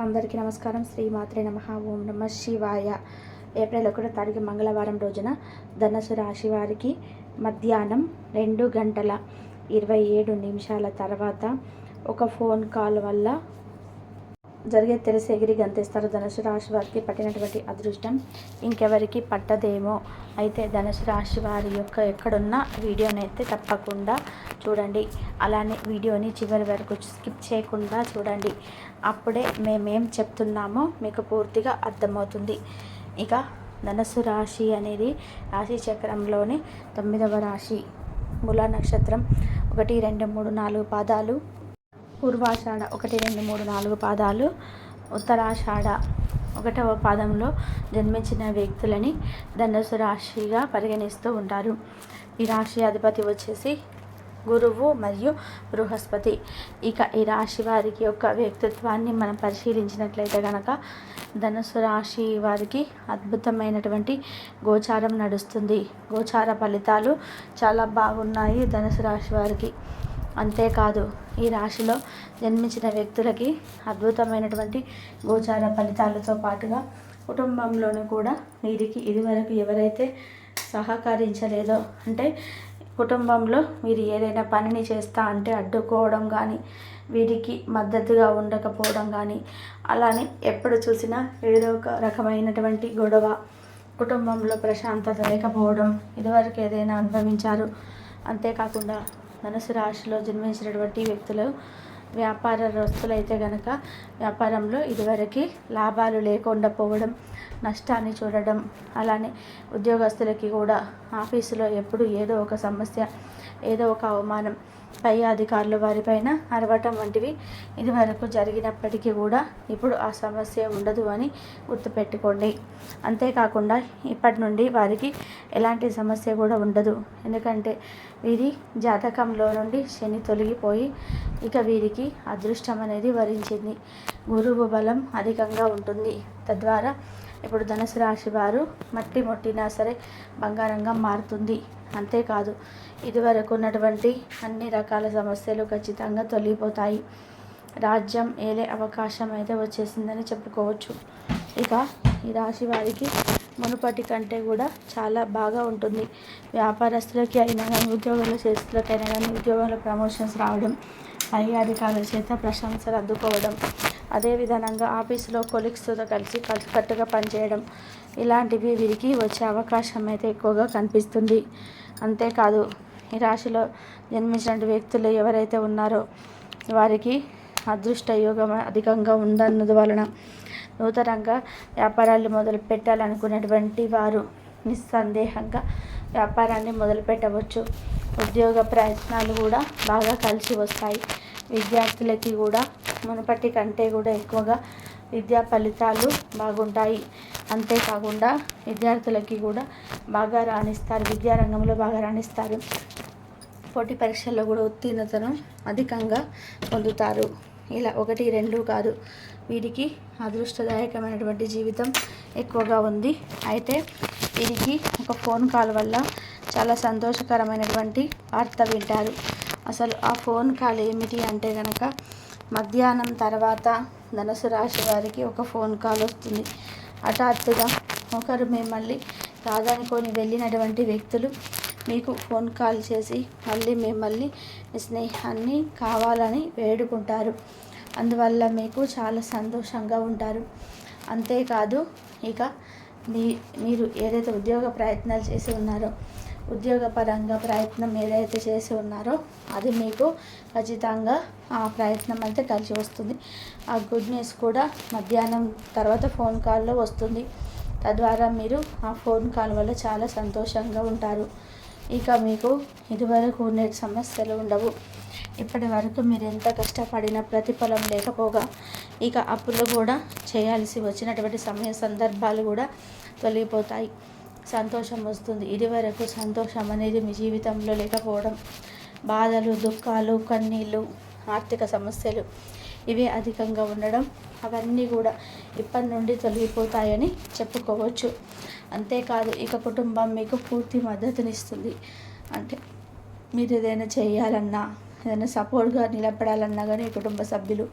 అందరికీ నమస్కారం. శ్రీమాత్రే నమః. ఓం నమ శివాయ. ఏప్రిల్ 1వ తారీఖు మంగళవారం రోజున ధనుసు రాశి వారికి మధ్యాహ్నం 2:27 తర్వాత ఒక ఫోన్ కాల్ వల్ల జరిగే తెలిసి ఎగిరి గంతేస్తారు. ధనుసు రాశి వారికి పట్టినటువంటి అదృష్టం ఇంకెవరికి పట్టదేమో. అయితే ధనుసు రాశి వారి యొక్క ఎక్కడున్న వీడియోని అయితే తప్పకుండా చూడండి. అలానే వీడియోని చివరి వరకు స్కిప్ చేయకుండా చూడండి. అప్పుడే మేమేం చెప్తున్నామో మీకు పూర్తిగా అర్థమవుతుంది. ఇక ధనుసు రాశి అనేది రాశి చక్రంలోని 9వ రాశి. మూలా నక్షత్రం 1, 2, 3, 4 పాదాలు, పూర్వాషాఢ 1, 2, 3, 4 పాదాలు, ఉత్తరాషాఢ 1వ పాదంలో జన్మించిన వ్యక్తులని ధనుసు రాశిగా పరిగణిస్తూ ఉంటారు. ఈ రాశి అధిపతి వచ్చేసి గురువు మరియు బృహస్పతి. ఇక ఈ రాశి వారికి యొక్క వ్యక్తిత్వాన్ని మనం పరిశీలించినట్లయితే కనుక ధనుసు రాశి వారికి అద్భుతమైనటువంటి గోచారం నడుస్తుంది. గోచార ఫలితాలు చాలా బాగున్నాయి ధనుసు రాశి వారికి. అంతేకాదు ఈ రాశిలో జన్మించిన వ్యక్తులకి అద్భుతమైనటువంటి గోచార ఫలితాలతో పాటుగా కుటుంబంలోనూ కూడా వీరికి ఇదివరకు ఎవరైతే సహకరించలేదో, అంటే కుటుంబంలో వీరు ఏదైనా పనిని చేస్తా అంటే అడ్డుకోవడం కానీ, వీరికి మద్దతుగా ఉండకపోవడం కానీ, అలానే ఎప్పుడు చూసినా ఏదో ఒక రకమైనటువంటి గొడవ, కుటుంబంలో ప్రశాంతత లేకపోవడం ఇదివరకు ఏదైనా అనుభవించారు. అంతేకాకుండా ధనుసు రాశిలో జన్మించినటువంటి వ్యక్తులు వ్యాపారస్తులైతే కనుక వ్యాపారంలో ఇదివరకు లాభాలు లేకుండా పోవడం, నష్టాన్ని చూడడం, అలానే ఉద్యోగస్తులకి కూడా ఆఫీసులో ఎప్పుడు ఏదో ఒక సమస్య, ఏదో ఒక అవమానం, పై అధికారులు వారిపైన అరవటం వంటివి ఇదివరకు జరిగినప్పటికీ కూడా ఇప్పుడు ఆ సమస్య ఉండదు అని గుర్తుపెట్టుకోండి. అంతేకాకుండా ఇప్పటి నుండి వారికి ఎలాంటి సమస్య కూడా ఉండదు. ఎందుకంటే వీరి జాతకంలో నుండి శని తొలగిపోయి ఇక వీరికి అదృష్టం అనేది వరించింది. గురువు బలం అధికంగా ఉంటుంది. తద్వారా ఇప్పుడు ధనుసు రాశి వారు మట్టి ముట్టినా సరే బంగారంగా మారుతుంది. అంతేకాదు ఇదివరకు ఉన్నటువంటి అన్ని రకాల సమస్యలు ఖచ్చితంగా తొలగిపోతాయి. రాజ్యం ఏలే అవకాశం అయితే వచ్చేసిందని చెప్పుకోవచ్చు. ఇక ఈ రాశి వారికి మునుపటి కంటే కూడా చాలా బాగా ఉంటుంది. వ్యాపారస్తులకి అయినా కానీ, ఉద్యోగాల చేస్తులకైనా కానీ ఉద్యోగంలో ప్రమోషన్స్ రావడం, పై అధికారుల చేత ప్రశంసలు అందుకోవడం, అదేవిధంగా ఆఫీసులో కొలీగ్స్తో కలిసి కలిసికట్టుగా పనిచేయడం, ఇలాంటివి వీరికి వచ్చే అవకాశం అయితే ఎక్కువగా కనిపిస్తుంది. అంతేకాదు ఈ రాశిలో జన్మించిన వ్యక్తులు ఎవరైతే ఉన్నారో వారికి అదృష్ట యోగం అధికంగా ఉందన్నది వలన నూతనంగా వ్యాపారాలు మొదలు పెట్టాలనుకున్నటువంటి వారు నిస్సందేహంగా వ్యాపారాన్ని మొదలుపెట్టవచ్చు. ఉద్యోగ ప్రయత్నాలు కూడా బాగా కలిసి వస్తాయి. విద్యార్థులకి కూడా మునుపటి కంటే కూడా ఎక్కువగా విద్యా ఫలితాలు బాగుంటాయి. అంతేకాకుండా విద్యార్థులకి కూడా బాగా రాణిస్తారు, విద్యారంగంలో బాగా రాణిస్తారు. పోటీ పరీక్షల్లో కూడా ఉత్తీర్ణతను అధికంగా పొందుతారు. ఇలా 1, 2 కాదు, వీరికి అదృష్టదాయకమైనటువంటి జీవితం ఎక్కువగా ఉంది. అయితే వీరికి ఒక ఫోన్ కాల్ వల్ల చాలా సంతోషకరమైనటువంటి వార్త వింటారు. అసలు ఆ ఫోన్ కాల్ ఏమిటి అంటే కనుక మధ్యాహ్నం తర్వాత ధనుసు రాశి వారికి ఒక ఫోన్ కాల్ వస్తుంది. హఠాత్తుగా ఒకరు మిమ్మల్ని కాదనుకొని వెళ్ళినటువంటి వ్యక్తులు మీకు ఫోన్ కాల్ చేసి మళ్ళీ మిమ్మల్ని మీ స్నేహాన్ని కావాలని వేడుకుంటారు. అందువల్ల మీకు చాలా సంతోషంగా ఉంటారు. అంతేకాదు ఇక మీరు ఏదైతే ఉద్యోగ ప్రయత్నాలు చేసి ఉన్నారో, ఉద్యోగపరంగా ప్రయత్నం ఏదైతే చేసి ఉన్నారో అది మీకు ఖచ్చితంగా ఆ ప్రయత్నం అయితే కలిసి వస్తుంది. ఆ గుడ్ న్యూస్ కూడా మధ్యాహ్నం తర్వాత ఫోన్ కాల్లో వస్తుంది. తద్వారా మీరు ఆ ఫోన్ కాల్ వల్ల చాలా సంతోషంగా ఉంటారు. ఇక మీకు ఇదివరకు ఉండే సమస్యలు ఉండవు. ఇప్పటి వరకు మీరు ఎంత కష్టపడినా ప్రతిఫలం లేకపోగా ఇక అప్పులు కూడా చేయాల్సి వచ్చినటువంటి సమయ సందర్భాలు కూడా తొలగిపోతాయి. సంతోషం వస్తుంది. ఇదివరకు సంతోషం అనేది మీ జీవితంలో లేకపోవడం, బాధలు, దుఃఖాలు, కన్నీళ్ళు, ఆర్థిక సమస్యలు ఇవే అధికంగా ఉండడం, అవన్నీ కూడా ఇప్పటి నుండి తొలగిపోతాయని చెప్పుకోవచ్చు. అంతేకాదు ఇక కుటుంబం మీకు పూర్తి మద్దతునిస్తుంది. అంటే మీరు ఏదైనా చేయాలన్నా, ఏదైనా సపోర్ట్గా నిలబడాలన్నా కానీ కుటుంబ సభ్యులు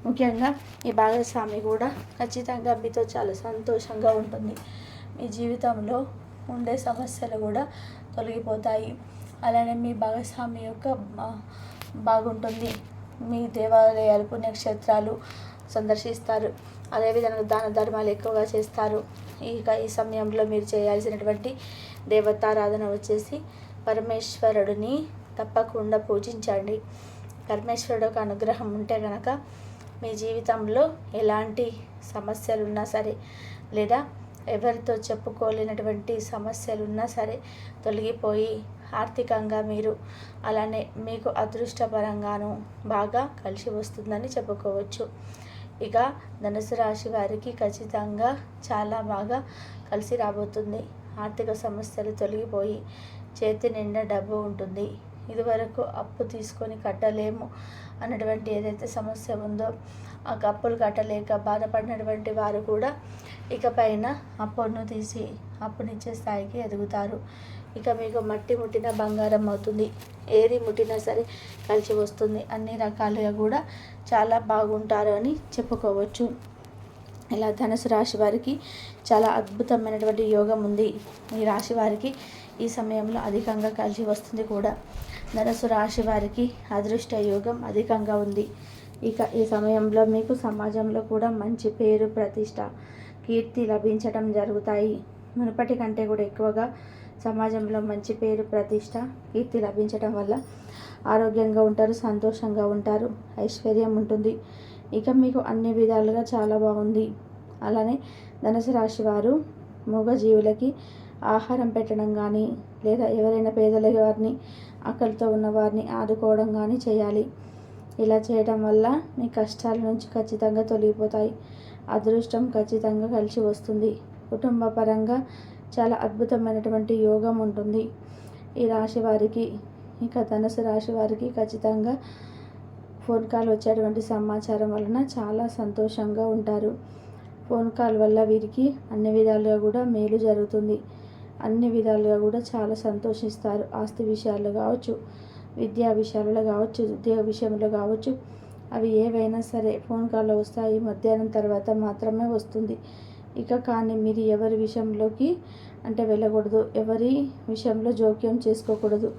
ముఖ్యంగా ఈ భాగస్వామి కూడా ఖచ్చితంగా మీతో చాలా సంతోషంగా ఉంటుంది. మీ జీవితంలో ఉండే సమస్యలు కూడా తొలగిపోతాయి. అలానే మీ భాగస్వామి యొక్క బాగుంటుంది. మీ దేవాలయాలు పుణ్యక్షేత్రాలు సందర్శిస్తారు. అదేవిధంగా దాన ధర్మాలు ఎక్కువగా చేస్తారు. ఈ సమయంలో మీరు చేయాల్సినటువంటి దేవతారాధన వచ్చేసి పరమేశ్వరుడిని తప్పకుండా పూజించండి. పరమేశ్వరుడు ఒక అనుగ్రహం ఉంటే కనుక మీ జీవితంలో ఎలాంటి సమస్యలు ఉన్నా సరే, లేదా ఎవరితో చెప్పుకోలేనటువంటి సమస్యలు ఉన్నా సరే తొలగిపోయి ఆర్థికంగా మీరు, అలానే మీకు అదృష్టపరంగాను బాగా కలిసి వస్తుందని చెప్పుకోవచ్చు. ఇక ధనుసు రాశి వారికి ఖచ్చితంగా చాలా బాగా కలిసి రాబోతుంది. ఆర్థిక సమస్యలు తొలగిపోయి చేతి నిండా డబ్బు ఉంటుంది. ఇదివరకు అప్పు తీసుకొని కట్టలేము అన్నటువంటి ఏదైతే సమస్య ఉందో, ఆ అప్పులు కట్టలేక బాధపడినటువంటి వారు కూడా ఇకపైన అప్పును తీసి అప్పునిచ్చే స్థాయికి ఎదుగుతారు. ఇక మీకు మట్టి ముట్టిన బంగారం అవుతుంది. ఏది ముట్టినా సరే కలిసి వస్తుంది. అన్ని రకాలుగా కూడా చాలా బాగుంటారు అని చెప్పుకోవచ్చు. ఇలా ధనుసు రాశి వారికి చాలా అద్భుతమైనటువంటి యోగం ఉంది. ఈ రాశి వారికి ఈ సమయంలో అధికంగా కలిసి వస్తుంది కూడా. ధనుసు రాశి వారికి అదృష్ట యోగం అధికంగా ఉంది. ఇక ఈ సమయంలో మీకు సమాజంలో కూడా మంచి పేరు, ప్రతిష్ట, కీర్తి లభించడం జరుగుతాయి. మునుపటి కంటే కూడా ఎక్కువగా సమాజంలో మంచి పేరు, ప్రతిష్ట, కీర్తి లభించడం వల్ల ఆరోగ్యంగా ఉంటారు, సంతోషంగా ఉంటారు, ఐశ్వర్యం ఉంటుంది. ఇక మీకు అన్ని విధాలుగా చాలా బాగుంది. అలానే ధనుసు రాశి వారు మూగజీవులకి ఆహారం పెట్టడం కానీ, లేదా ఎవరైనా పేదల వారిని, ఆకలితో ఉన్న వారిని ఆదుకోవడం కానీ చేయాలి. ఇలా చేయడం వల్ల మీ కష్టాల నుంచి ఖచ్చితంగా తొలగిపోతాయి. అదృష్టం ఖచ్చితంగా కలిసి వస్తుంది. కుటుంబ పరంగా చాలా అద్భుతమైనటువంటి యోగం ఉంటుంది ఈ రాశి వారికి. ఇక ధనుసు రాశి వారికి ఖచ్చితంగా ఫోన్ కాల్ వచ్చేటువంటి సమాచారం వలన చాలా సంతోషంగా ఉంటారు. ఫోన్ కాల్ వల్ల వీరికి అన్ని విధాలుగా కూడా మేలు జరుగుతుంది. అన్ని విధాలుగా కూడా చాలా సంతోషిస్తారు. ఆస్తి విషయాల్లో కావచ్చు, విద్యా విషయాలలో కావచ్చు, ఉద్యోగ విషయంలో కావచ్చు, అవి ఏవైనా సరే ఫోన్ కాల్లో వస్తాయి. మధ్యాహ్నం తర్వాత మాత్రమే వస్తుంది. ఇక కానీ మీరు ఎవరి విషయంలోకి వెళ్ళకూడదు, ఎవరి విషయంలో జోక్యం చేసుకోకూడదు.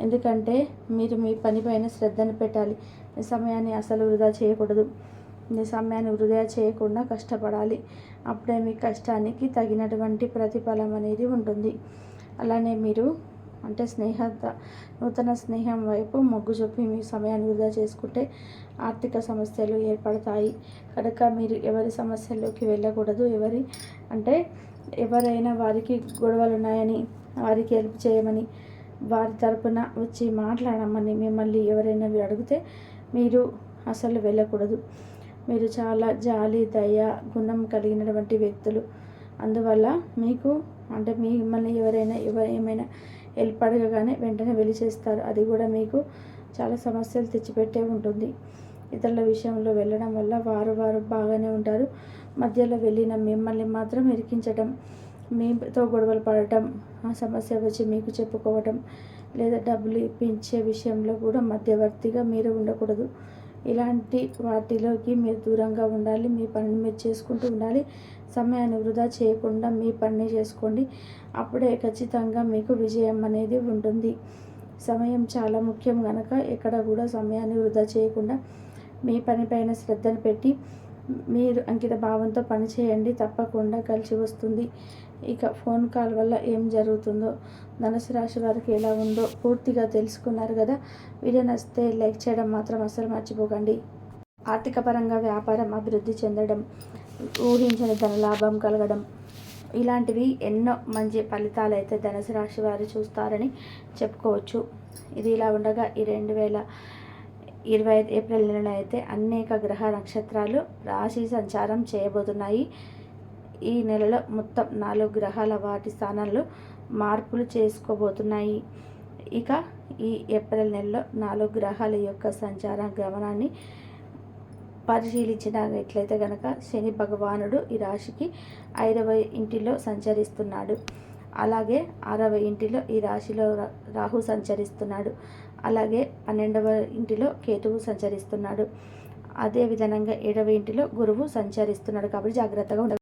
ఎందుకంటే మీరు మీ పనిపైన శ్రద్ధను పెట్టాలి. మీ సమయాన్ని అసలు వృధా చేయకూడదు. మీ సమయాన్ని వృధా చేయకుండా కష్టపడాలి. అప్పుడే మీ కష్టానికి తగినటువంటి ప్రతిఫలం అనేది ఉంటుంది. అలానే మీరు నూతన స్నేహం వైపు మొగ్గు చూపి మీ సమయాన్ని వృధా చేసుకుంటే ఆర్థిక సమస్యలు ఏర్పడతాయి. కనుక మీరు ఎవరి సమస్యల్లోకి వెళ్ళకూడదు. ఎవరైనా వారికి గొడవలు ఉన్నాయని, వారికి హెల్ప్ చేయమని, వారి తరపున వచ్చి మాట్లాడమని మిమ్మల్ని ఎవరైనా అడిగితే మీరు అసలు వెళ్ళకూడదు. మీరు చాలా జాలి, దయ గుణం కలిగినటువంటి వ్యక్తులు. అందువల్ల మీకు మిమ్మల్ని ఏమైనా హెల్ప్ అడగగానే వెంటనే వెళ్ళి చేస్తారు. అది కూడా మీకు చాలా సమస్యలు తెచ్చిపెట్టే ఉంటుంది. ఇతరుల విషయంలో వెళ్ళడం వల్ల వారు బాగానే ఉంటారు. మధ్యలో వెళ్ళిన మిమ్మల్ని మాత్రం ఇరికించడం, మీతో గొడవలు పడటం, ఆ సమస్య వచ్చి మీకు చెప్పుకోవటం, లేదా డబ్బులు ఇప్పించే విషయంలో కూడా మధ్యవర్తిగా మీరు ఉండకూడదు. ఇలాంటి వాటిలోకి మీరు దూరంగా ఉండాలి. మీ పనిని మీరు చేసుకుంటూ ఉండాలి. సమయాన్ని వృధా చేయకుండా మీ పనిని చేసుకోండి. అప్పుడే ఖచ్చితంగా మీకు విజయం అనేది ఉంటుంది. సమయం చాలా ముఖ్యం కనుక ఎక్కడ కూడా సమయాన్ని వృధా చేయకుండా మీ పనిపైన శ్రద్ధను పెట్టి మీరు అంకిత భావంతో పనిచేయండి. తప్పకుండా కలిసి వస్తుంది. ఇక ఫోన్ కాల్ వల్ల ఏం జరుగుతుందో, ధనుసు రాశి వారికి ఎలా ఉందో పూర్తిగా తెలుసుకున్నారు కదా. వీడియో నచ్చితే లైక్ చేయడం మాత్రం అస్సలు మర్చిపోకండి. ఆర్థిక పరంగా వ్యాపారం అభివృద్ధి చెందడం, ఊహించని ధన లాభం కలగడం, ఇలాంటివి ఎన్నో మంచి ఫలితాలు అయితే ధనుసు రాశి వారు చూస్తారని చెప్పుకోవచ్చు. ఇది ఇలా ఉండగా ఈ 2025 ఏప్రిల్ నెలలో అయితే అనేక గ్రహ నక్షత్రాలు రాశి సంచారం చేయబోతున్నాయి. ఈ నెలలో మొత్తం 4 గ్రహాల వాటి స్థానాల్లో మార్పులు చేసుకోబోతున్నాయి. ఇక ఈ ఏప్రిల్ నెలలో 4 గ్రహాల యొక్క సంచార గమనాన్ని పరిశీలించినట్లయితే కనుక శని భగవానుడు ఈ రాశికి 5వ ఇంటిలో సంచరిస్తున్నాడు. అలాగే 6వ ఇంటిలో ఈ రాశిలో రాహు సంచరిస్తున్నాడు. అలాగే 12వ ఇంటిలో కేతువు సంచరిస్తున్నాడు. అదే విధంగా 7వ ఇంటిలో గురువు సంచరిస్తున్నాడు కాబట్టి జాగ్రత్తగా ఉండాలి.